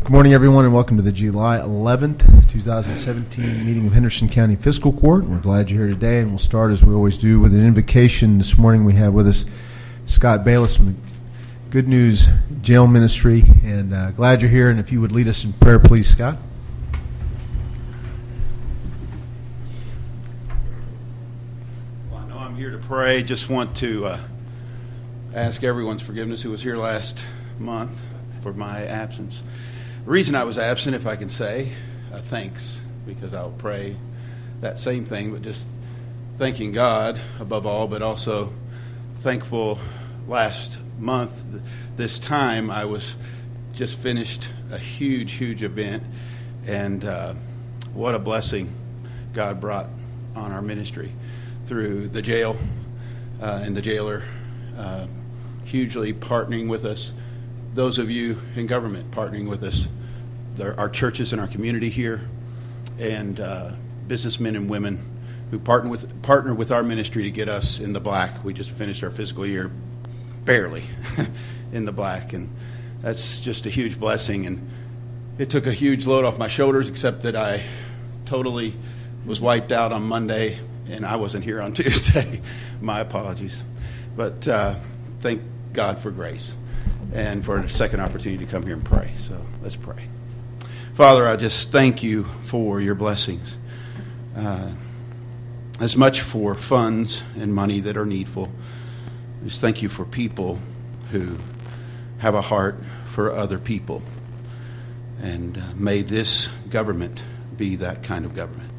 Good morning, everyone, and welcome to the July 11th, 2017 meeting of Henderson County Fiscal Court. We're glad you're here today, and we'll start, as we always do, with an invocation. This morning we have with us Scott Bayless from the Good News Jail Ministry, and glad you're here, and if you would lead us in prayer, please, Scott. Well, I know I'm here to pray. Just want to ask everyone's forgiveness who was here last month for my absence. The reason I was absent, if I can say, thanks, because I'll pray that same thing, but just thanking God above all, but also thankful last month, this time, I was just finished a huge event, and what a blessing God brought on our ministry through the jail and the jailer hugely partnering with us. Those of you in government partnering with us, our churches in our community here, and businessmen and women who partner with our ministry to get us in the black. We just finished our fiscal year barely in the black, and that's just a huge blessing. And it took a huge load off my shoulders, except that I totally was wiped out on Monday, and I wasn't here on Tuesday. My apologies. But thank God for grace and for a second opportunity to come here and pray. So let's pray. Father, I just thank you for your blessings. As much for funds and money that are needful, just thank you for people who have a heart for other people. And may this government be that kind of government,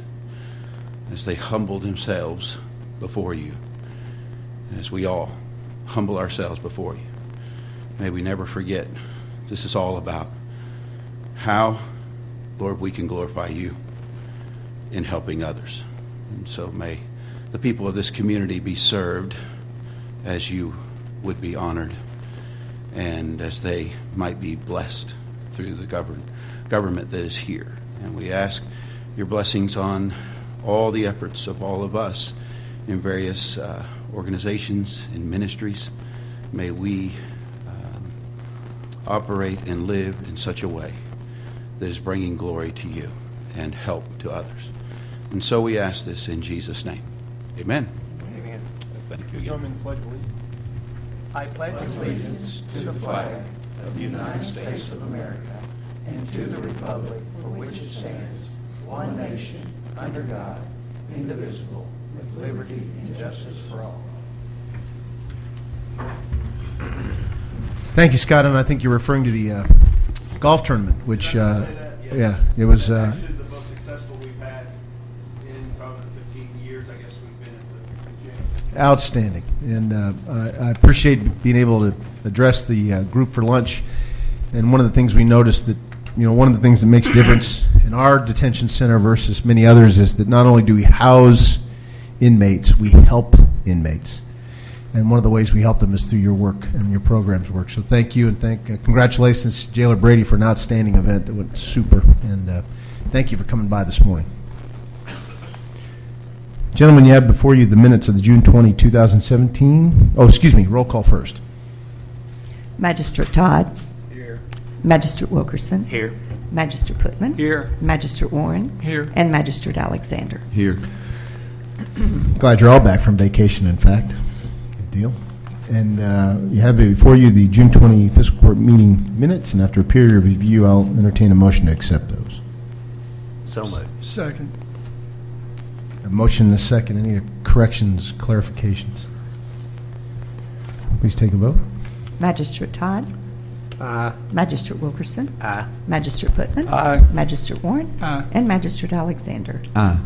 as they humble themselves before you, as we all humble ourselves before you. May we never forget this is all about how, Lord, we can glorify you in helping others. And so may the people of this community be served as you would be honored, and as they might be blessed through the government that is here. And we ask your blessings on all the efforts of all of us in various organizations and ministries. May we operate and live in such a way that is bringing glory to you and help to others. And so we ask this in Jesus' name. Amen. Amen. Thank you again. Gentlemen, pledge allegiance. I pledge allegiance to the flag of the United States of America and to the republic for which it stands, one nation, under God, indivisible, with liberty and justice for all. Thank you, Scott, and I think you're referring to the golf tournament, which, yeah, it was... Actually the most successful we've had in probably 15 years, I guess we've been at the jail. Outstanding, and I appreciate being able to address the group for lunch. And one of the things we noticed that, one of the things that makes a difference in our detention center versus many others is that not only do we house inmates, we help inmates. And one of the ways we help them is through your work and your program's work. So thank you, and congratulations, Jailer Brady, for an outstanding event that went super. And thank you for coming by this morning. Gentlemen, you have before you the minutes of the June 20, 2017. Oh, excuse me, roll call first. Magistrate Todd. Here. Magistrate Wilkerson. Here. Magistrate Putman. Here. Magistrate Warren. Here. And Magistrate Alexander. Here. Glad you're all back from vacation, in fact. Good deal. And you have before you the June 20 Fiscal Court meeting minutes, and after a period of review, I'll entertain a motion to accept those. So moved. Second. A motion and a second. Any corrections, clarifications? Please take a vote. Magistrate Todd. Aye. Magistrate Wilkerson. Aye. Magistrate Putman. Aye. Magistrate Warren. Aye. And Magistrate Alexander. Aye.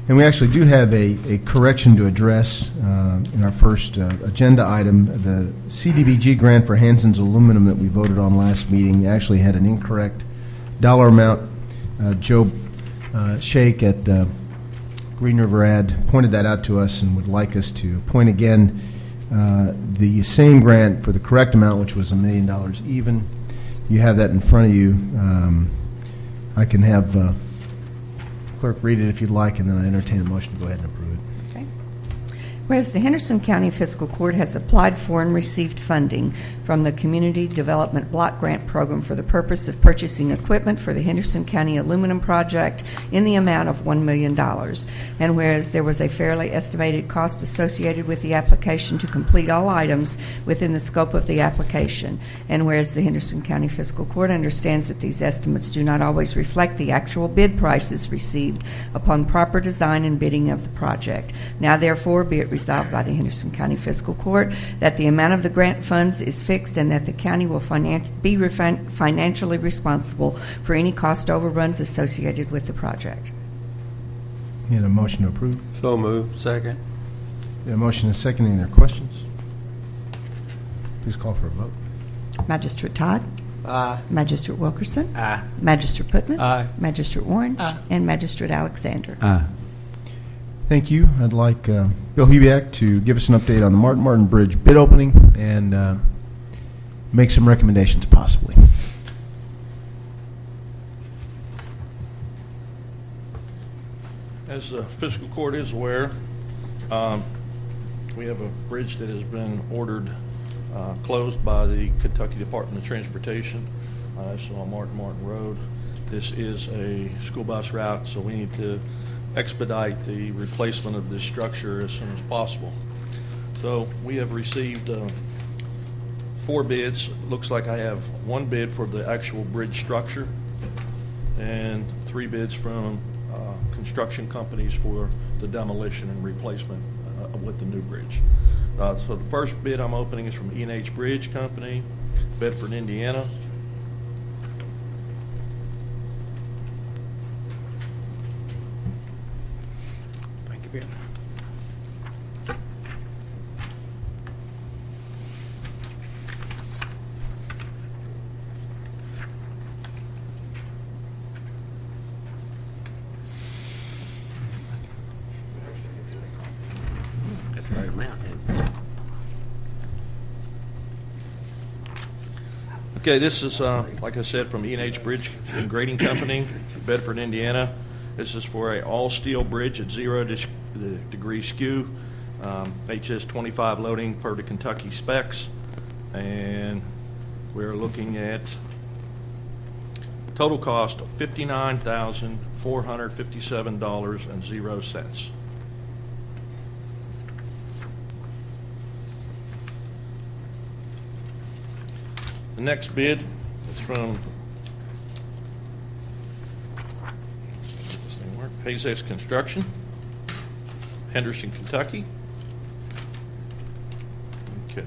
And we actually do have a correction to address in our first agenda item. The CDBG grant for Hanson's Aluminum that we voted on last meeting actually had an incorrect dollar amount. Joe Shake at Green River Ad pointed that out to us and would like us to point again the same grant for the correct amount, which was $1 million even. You have that in front of you. I can have clerk read it if you'd like, and then I entertain a motion to go ahead and approve it. Okay. Whereas the Henderson County Fiscal Court has applied for and received funding from the Community Development Block Grant Program for the purpose of purchasing equipment for the Henderson County Aluminum Project in the amount of $1 million. And whereas there was a fairly estimated cost associated with the application to complete all items within the scope of the application. And whereas the Henderson County Fiscal Court understands that these estimates do not always reflect the actual bid prices received upon proper design and bidding of the project. Now therefore be it resolved by the Henderson County Fiscal Court that the amount of the grant funds is fixed and that the county will be financially responsible for any cost overruns associated with the project. Need a motion to approve? So moved. Second. Need a motion and a second. Any other questions? Please call for a vote. Magistrate Todd? Aye. Magistrate Wilkerson? Aye. Magistrate Putnam? Aye. Magistrate Warren? Aye. And Magistrate Alexander. Aye. Thank you. I'd like Bill Hubiak to give us an update on the Martin Bridge bid opening and make some recommendations possibly. As the fiscal court is aware, we have a bridge that has been ordered closed by the Kentucky Department of Transportation. It's on Martin Road. This is a school bus route, so we need to expedite the replacement of this structure as soon as possible. So we have received 4 bids. Looks like I have 1 bid for the actual bridge structure and 3 bids from construction companies for the demolition and replacement with the new bridge. So the first bid I'm opening is from E&H Bridge Company, Bedford, Indiana. Thank you, Bill. That's the right amount, isn't it? Okay, this is, like I said, from E&H Bridge and Grading Company, Bedford, Indiana. This is for a all-steel bridge at 0 degree skew, HS 25 loading per the Kentucky specs, and we're looking at total cost of $59,457.00. The next bid is from Hayes Construction, Henderson, Kentucky. Okay.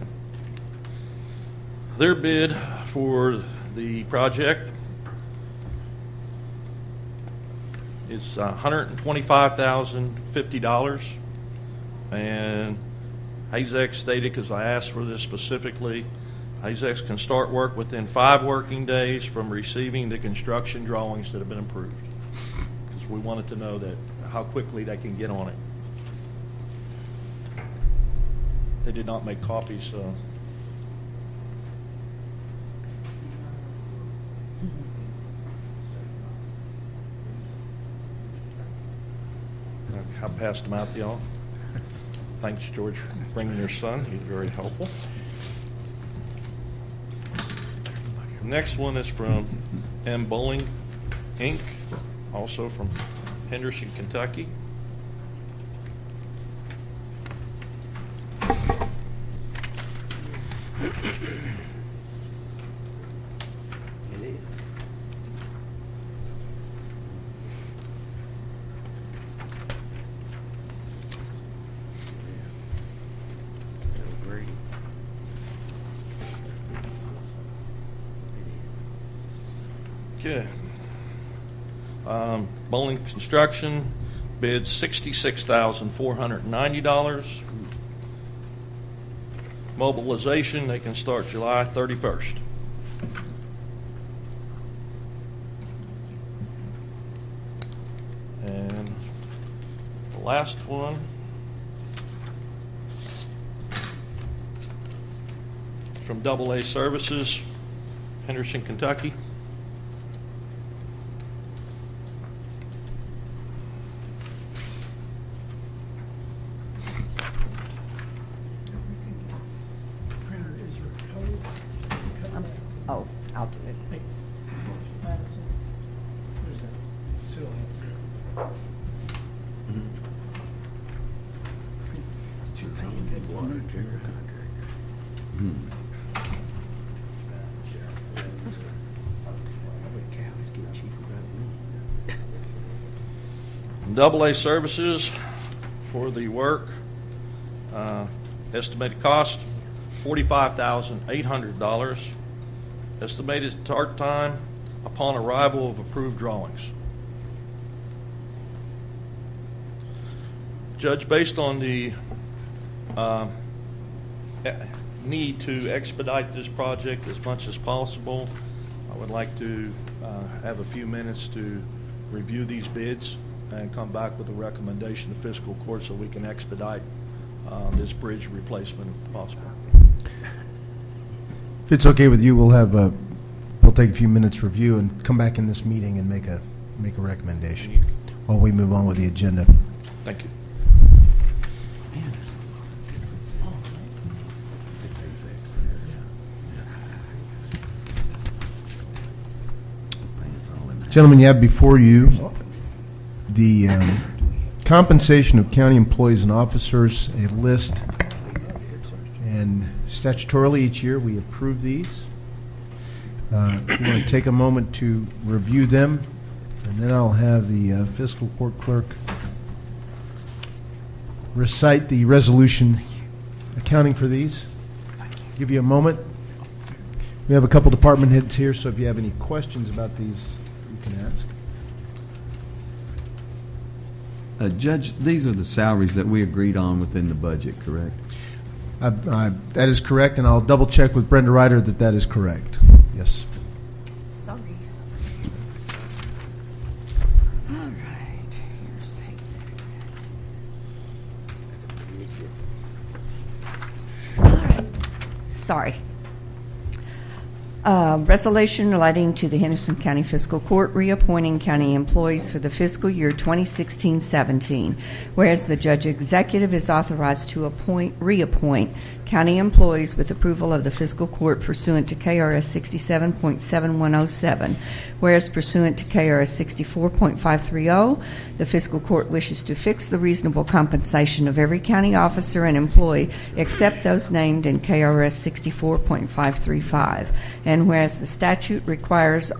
Their bid for the project is $125,050, and Hayes stated, because I asked for this specifically, Hayes can start work within 5 working days from receiving the construction drawings that have been approved. Because we wanted to know that how quickly they can get on it. They did not make copies, so. I passed them out to y'all. Thanks, George, for bringing your son. He's very helpful. The next one is from M. Bowling, Inc., also from Henderson, Kentucky. It is. Great. Okay. Bowling Construction bids $66,490. Mobilization, they can start July 31st. And the last one from AA Services, Henderson, Kentucky. Oh, I'll do it. Madison, where's that? Seal answer. AA services for the work, estimated cost $45,800. Estimated start time upon arrival of approved drawings. Judge, based on the need to expedite this project as much as possible, I would like to have a few minutes to review these bids and come back with a recommendation to fiscal court so we can expedite this bridge replacement if possible. If it's okay with you, we'll take a few minutes review and come back in this meeting and make a recommendation while we move on with the agenda. Thank you. Gentlemen, you have before you the compensation of county employees and officers, a list, and statutorily each year we approve these. If you want to take a moment to review them, and then I'll have the fiscal court clerk recite the resolution accounting for these. Give you a moment. We have a couple department heads here, so if you have any questions about these, you can ask. Judge, these are the salaries that we agreed on within the budget, correct? That is correct, and I'll double check with Brenda Ryder that that is correct. Yes. Sorry. All right, here's Hazex. All right, sorry. Resolution relating to the Henderson County Fiscal Court reappointing county employees for the fiscal year 2016-17, whereas the judge executive is authorized to reappoint county employees with approval of the fiscal court pursuant to KRS 67.7107, whereas pursuant to KRS 64.530, the fiscal court wishes to fix the reasonable compensation of every county officer and employee except those named in KRS 64.535. And whereas the statute requires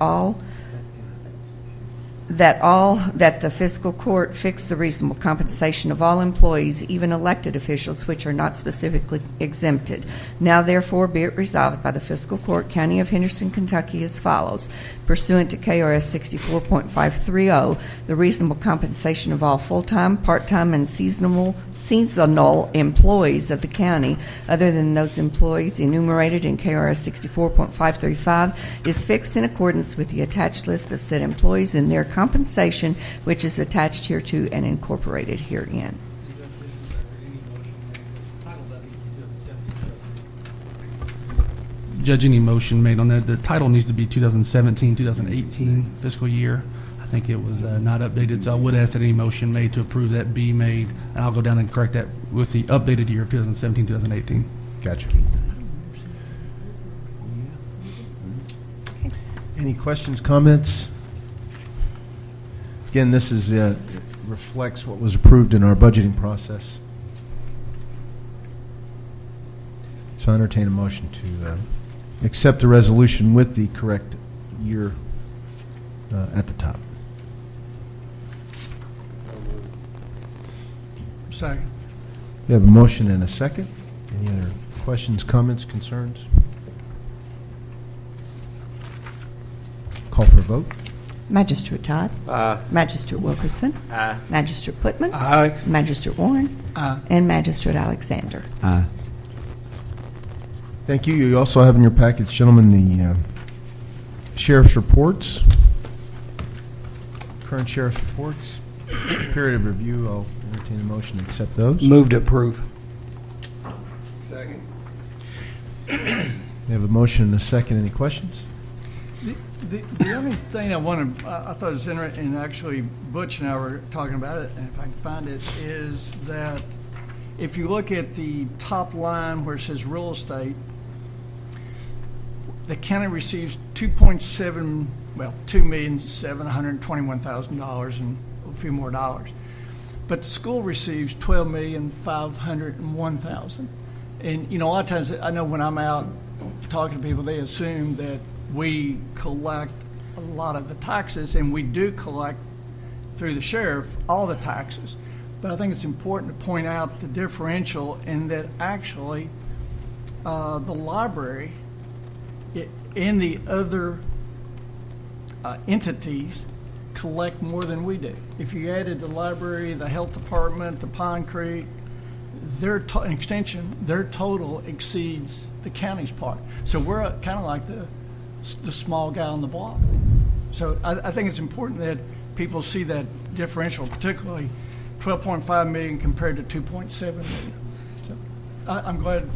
that the fiscal court fix the reasonable compensation of all employees, even elected officials, which are not specifically exempted. Now, therefore, be it resolved by the fiscal court, County of Henderson, Kentucky, as follows. Pursuant to KRS 64.530, the reasonable compensation of all full-time, part-time, and seasonal employees of the county, other than those employees enumerated in KRS 64.535, is fixed in accordance with the attached list of said employees and their compensation, which is attached hereto and incorporated herein. Judge, any motion made on that? The title needs to be 2017-2018 fiscal year. I think it was not updated, so I would ask that any motion made to approve that be made, and I'll go down and correct that with the updated year of 2017-2018. Gotcha. Any questions, comments? Again, this is reflects what was approved in our budgeting process. So I entertain a motion to accept the resolution with the correct year at the top. Second. We have a motion and a second. Any other questions, comments, concerns? Call for a vote. Magistrate Todd. Aye. Magistrate Wilkerson. Aye. Magistrate Putman. Aye. Magistrate Warren. Aye. And Magistrate Alexander. Aye. Thank you. You also have in your packets, gentlemen, the sheriff's reports. Current sheriff's reports. Period of review. I'll entertain a motion to accept those. Move to approve. Second. We have a motion and a second. Any questions? The only thing I thought was interesting, and actually Butch and I were talking about it, and if I can find it, is that if you look at the top line where it says real estate, the county receives $2,721,000 and a few more dollars. But the school receives $12,501,000. And, a lot of times, I know when I'm out talking to people, they assume that we collect a lot of the taxes, and we do collect through the sheriff all the taxes. But I think it's important to point out the differential in that actually the library and the other entities collect more than we do. If you added the library, the health department, the Pine Creek, their total exceeds the county's part. So we're kind of like the small guy on the block. So I think it's important that people see that differential, particularly 12.5 million compared to 2.7 million. So I'm glad.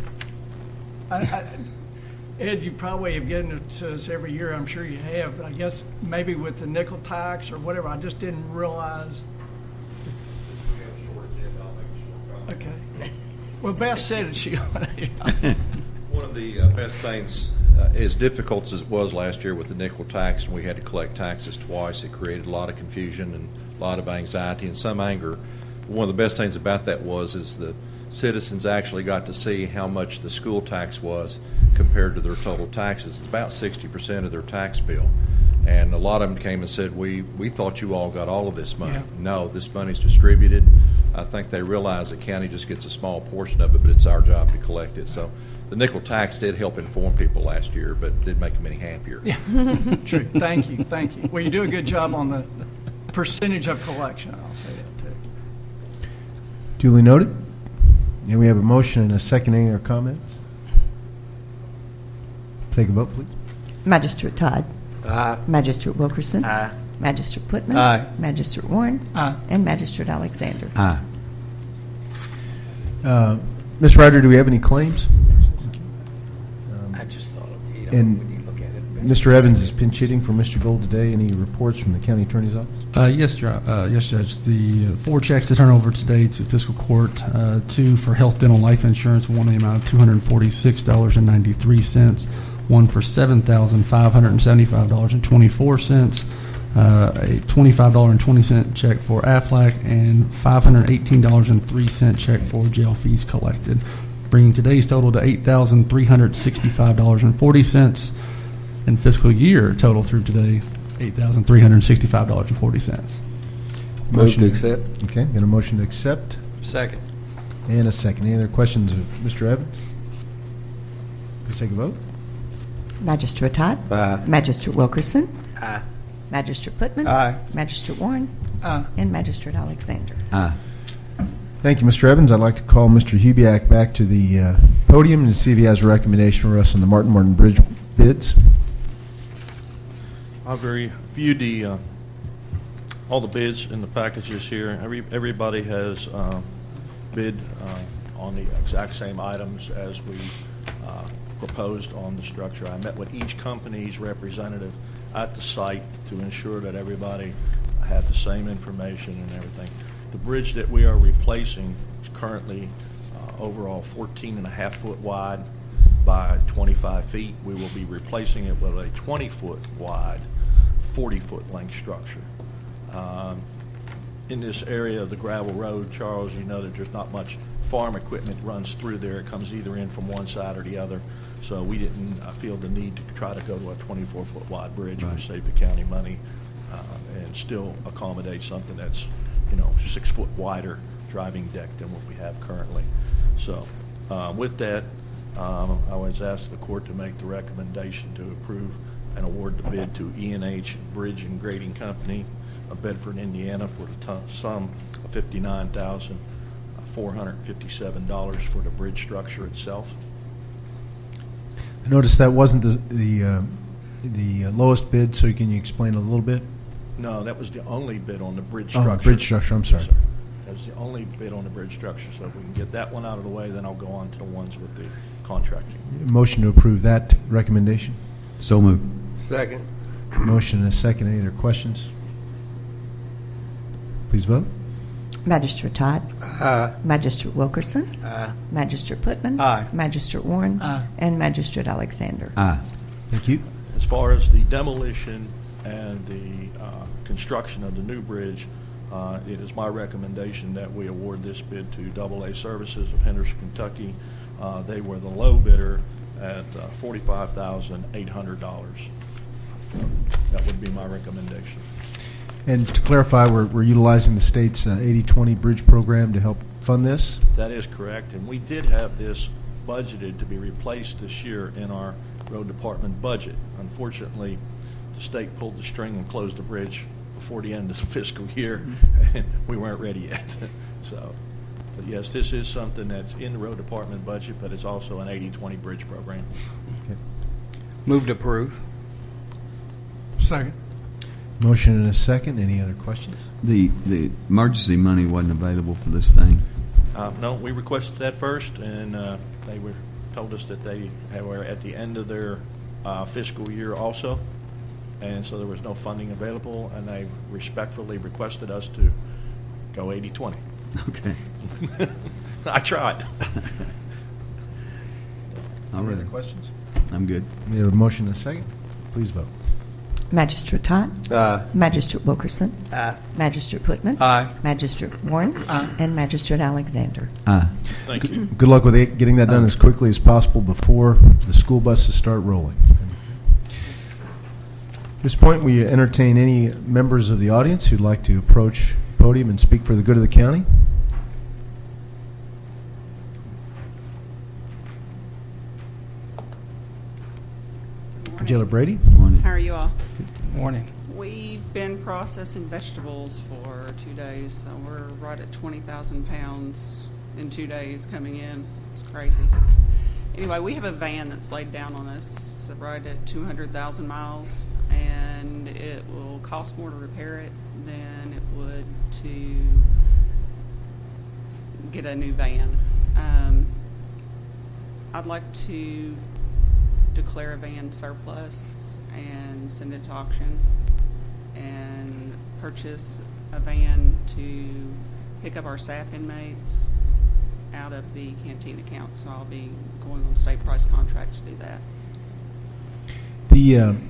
Ed, you probably have given it to us every year. I'm sure you have, but I guess maybe with the nickel tax or whatever, I just didn't realize. Okay. Well, Beth said it. One of the best things, as difficult as it was last year with the nickel tax, and we had to collect taxes twice, it created a lot of confusion and a lot of anxiety and some anger. One of the best things about that is the citizens actually got to see how much the school tax was compared to their total taxes. It's about 60% of their tax bill. And a lot of them came and said, we thought you all got all of this money. Yeah. No, this money's distributed. I think they realize the county just gets a small portion of it, but it's our job to collect it. So the nickel tax did help inform people last year, but didn't make them any happier. Yeah, true. Thank you. Well, you do a good job on the percentage of collection. I'll say that too. Duly noted. And we have a motion and a second. Any other comments? Take a vote, please. Magistrate Todd. Aye. Magistrate Wilkerson. Aye. Magistrate Putman. Aye. Magistrate Warren. Aye. And Magistrate Alexander. Aye. Ms. Ryder, do we have any claims? I just thought of it. And When you look at it. Mr. Evans is pinch hitting for Mr. Gold today. Any reports from the county attorney's office? Yes, Judge. The 4 checks to turn over today to fiscal court, 2 for health, dental, life insurance, one in the amount of $246.93, one for $7,575.24, a $25.20 check for Aflac, and $518.03 check for jail fees collected, bringing today's total to $8,365.40, and fiscal year total through today, $8,365.40. Move to accept. Okay, got a motion to accept Second. and a second. Any other questions of Mr. Evans? Please take a vote. Magistrate Todd. Aye. Magistrate Wilkerson. Aye. Magistrate Putman. Aye. Magistrate Warren. Aye. And Magistrate Alexander. Aye. Thank you, Mr. Evans. I'd like to call Mr. Hubiak back to the podium and see if he has a recommendation for us on the Martin Martin Bridge bids. I've reviewed all the bids in the packages here. Everybody has bid on the exact same items as we proposed on the structure. I met with each company's representative at the site to ensure that everybody had the same information and everything. The bridge that we are replacing is currently overall 14.5-foot wide by 25 feet. We will be replacing it with a 20-foot wide, 40-foot length structure. In this area of the gravel road, Charles, you know that there's not much farm equipment runs through there. It comes either in from one side or the other. So we didn't feel the need to try to go to a 24-foot wide bridge, Right. which saved the county money and still accommodate something that's 6 foot wider driving deck than what we have currently. So with that, I was asked the court to make the recommendation to approve and award the bid to E&H Bridge and Grading Company of Bedford, Indiana, for the sum of $59,457 for the bridge structure itself. I noticed that wasn't the lowest bid, so can you explain a little bit? No, that was the only bid on the bridge Oh, structure. bridge structure, I'm sorry. Yes, sir. That was the only bid on the bridge structure. So if we can get that one out of the way, then I'll go on to the ones with the contracting. Motion to approve that recommendation. So moved. Second. Motion and a second. Any other questions? Please vote. Magistrate Todd. Aye. Magistrate Wilkerson. Aye. Magistrate Putman. Aye. Magistrate Warren. Aye. And Magistrate Alexander. Aye. Thank you. As far as the demolition and the construction of the new bridge, it is my recommendation that we award this bid to AA Services of Henderson, Kentucky. They were the low bidder at $45,800. That would be my recommendation. And to clarify, we're utilizing the state's 80/20 bridge program to help fund this? That is correct, and we did have this budgeted to be replaced this year in our road department budget. Unfortunately, the state pulled the string and closed the bridge before the end of the fiscal year, and we weren't ready yet. So, but yes, this is something that's in the road department budget, but it's also an 80/20 bridge program. Okay. Move to approve. Second. Motion and a second. Any other questions? The emergency money wasn't available for this thing. No, we requested that first, and they told us that they were at the end of their fiscal year also, and so there was no funding available, and they respectfully requested us to go 80/20. Okay. I tried. All Any right. other questions? I'm good. We have a motion and a second. Please vote. Magistrate Todd? Aye. Magistrate Wilkerson? Aye. Magistrate Putman? Aye. Magistrate Warren? And Magistrate Alexander. Aye. Thank you. Good luck with getting that done as quickly as possible before the school buses start rolling. At this point, we entertain any members of the audience who'd like to approach the podium and speak for the good of the county. Jailer Brady? Morning. How are you all? Morning. We've been processing vegetables for 2 days, so we're right at 20,000 pounds in 2 days coming in. It's crazy. Anyway, we have a van that's laid down on us right at 200,000 miles, and it will cost more to repair it than it would to get a new van. I'd like to declare a van surplus and send it to auction and purchase a van to pick up our SAP inmates out of the canteen account. So I'll be going on state price contract to do that.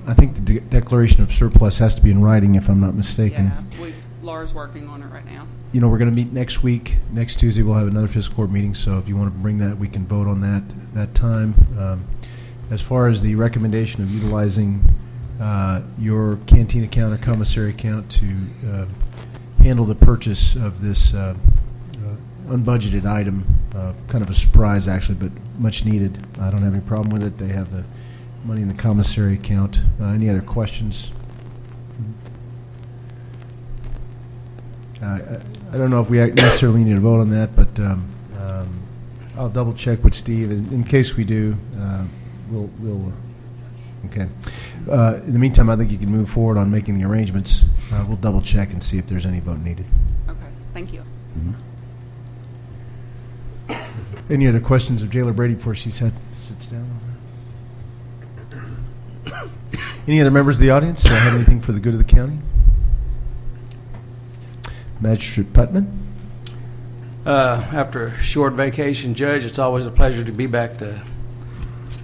I think the declaration of surplus has to be in writing, if I'm not mistaken. Yeah, Laura's working on it right now. You know, we're going to meet next week. Next Tuesday, we'll have another fiscal court meeting, so if you want to bring that, we can vote on that time. As far as the recommendation of utilizing your canteen account or commissary account to handle the purchase of this unbudgeted item, kind of a surprise actually, but much needed. I don't have any problem with it. They have the money in the commissary account. Any other questions? I don't know if we necessarily need to vote on that, but I'll double check with Steve. In case we do, we'll okay. In the meantime, I think you can move forward on making the arrangements. We'll double check and see if there's any vote needed. Okay, thank you. Any other questions of Jailer Brady before she sits down? Any other members of the audience have anything for the good of the county? Magistrate Putman? After a short vacation, Judge, it's always a pleasure to be back to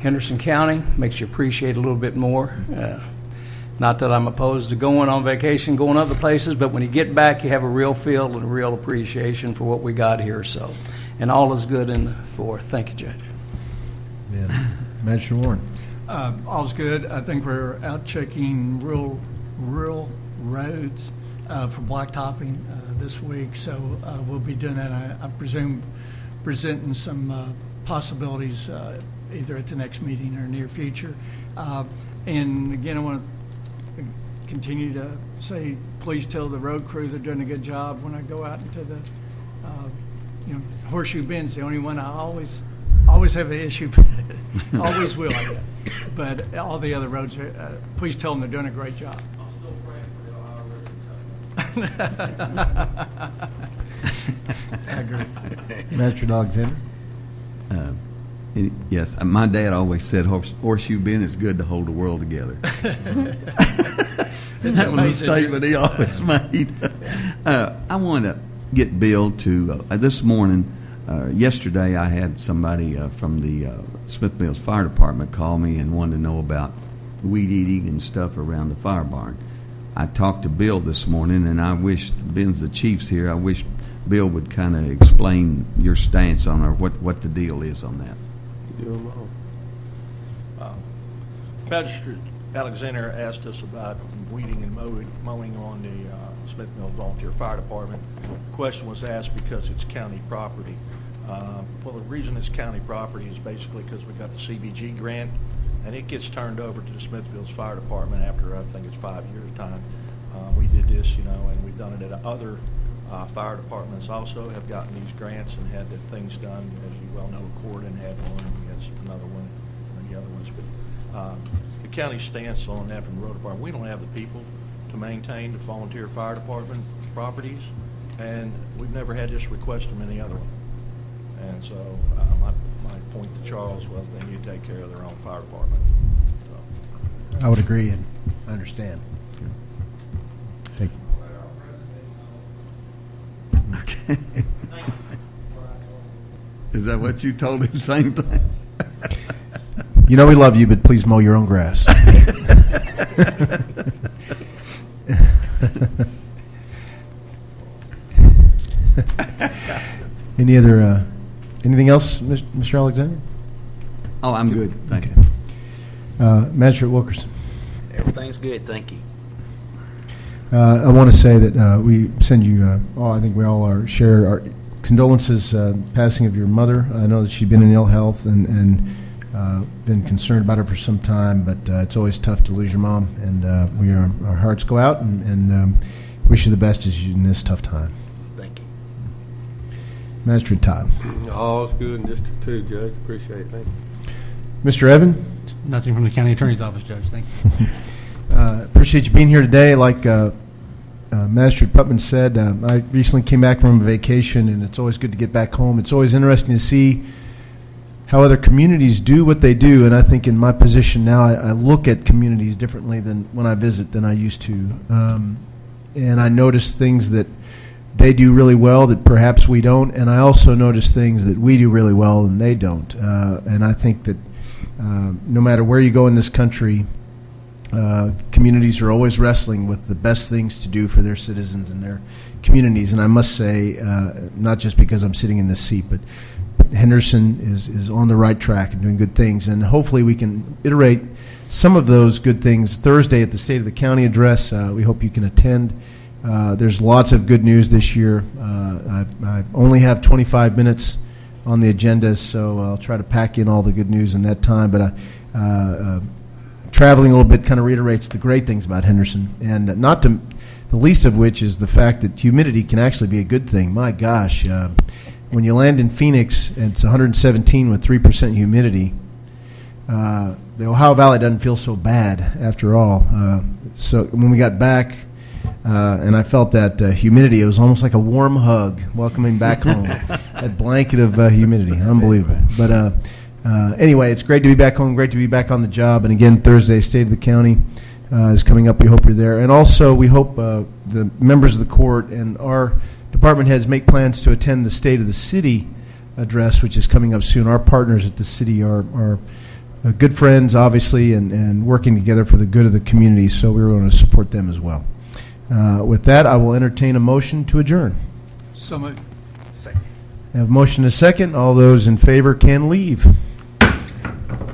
Henderson County. Makes you appreciate it a little bit more. Not that I'm opposed to going on vacation, going other places, but when you get back, you have a real feel and a real appreciation for what we got here. So, and all is good in the fourth. Thank you, Judge. Yeah. Magistrate Warren? All's good. I think we're out checking rural roads for blacktopping this week, so we'll be doing that. I presume presenting some possibilities either at the next meeting or near future. And again, I want to continue to say, please tell the road crew they're doing a good job. When I go out into the, Horseshoe Bend's the only one I always have an issue, always will, I guess. But all the other roads, please tell them they're doing a great job. I agree. Magistrate Alexander? Yes, my dad always said Horseshoe Bend is good to hold the world together. That was a statement he always made. I want to get Bill to, this morning, yesterday I had somebody from the Smith Mills Fire Department call me and wanted to know about weed eating and stuff around the fire barn. I talked to Bill this morning, and I wish, Ben's the chief's here, I wish Bill would kind of explain your stance on or what the deal is on that. Magistrate Alexander asked us about weeding and mowing on the Smith Mills Volunteer Fire Department. The question was asked because it's county property. Well, the reason it's county property is basically because we got the CBG grant, and it gets turned over to the Smithfields Fire Department after, I think it's 5 years' time. We did this, and we've done it at other fire departments also have gotten these grants and had the things done. As you well know, Corden had one, we had another one, and the other ones. But the county stance on that from the road department, we don't have the people to maintain the volunteer fire department properties, and we've never had this request from any other one. And so my point to Charles was they need to take care of their own fire department. So. I would agree and understand. Thank you. Okay. Is that what you told him? Same thing? You know we love you, but please mow your own grass. Any other, anything else, Mr. Alexander? Oh, I'm good. Thank you. Magistrate Wilkerson. Everything's good, thank you. I want to say that we send you, I think we all share our condolences, passing of your mother. I know that she'd been in ill health and been concerned about her for some time, but it's always tough to lose your mom, and our hearts go out and wish you the best in this tough time. Thank you. Magistrate Todd. All's good in District 2, Judge. Appreciate it. Thank you. Mr. Evan. Nothing from the county attorney's office, Judge. Thank you. Appreciate you being here today. Like Magistrate Putman said, I recently came back from a vacation, and it's always good to get back home. It's always interesting to see how other communities do what they do, and I think in my position now, I look at communities differently than when I visit than I used to. And I notice things that they do really well that perhaps we don't, and I also notice things that we do really well and they don't. And I think that no matter where you go in this country, communities are always wrestling with the best things to do for their citizens and their communities. And I must say, not just because I'm sitting in this seat, but Henderson is on the right track and doing good things. And hopefully we can iterate some of those good things Thursday at the State of the County address. We hope you can attend. There's lots of good news this year. I only have 25 minutes on the agenda, so I'll try to pack in all the good news in that time. But traveling a little bit kind of reiterates the great things about Henderson, and not to the least of which is the fact that humidity can actually be a good thing. My gosh, when you land in Phoenix and it's 117 with 3% humidity, the Ohio Valley doesn't feel so bad after all. So when we got back, and I felt that humidity, it was almost like a warm hug welcoming back home. That blanket of humidity, unbelievable. But anyway, it's great to be back home, great to be back on the job. And again, Thursday, State of the County is coming up. We hope you're there. And also, we hope the members of the court and our department heads make plans to attend the State of the City address, which is coming up soon. Our partners at the city are good friends, obviously, and working together for the good of the community, so we're going to support them as well. With that, I will entertain a motion to adjourn. So moved. I have a motion and a second. All those in favor can leave.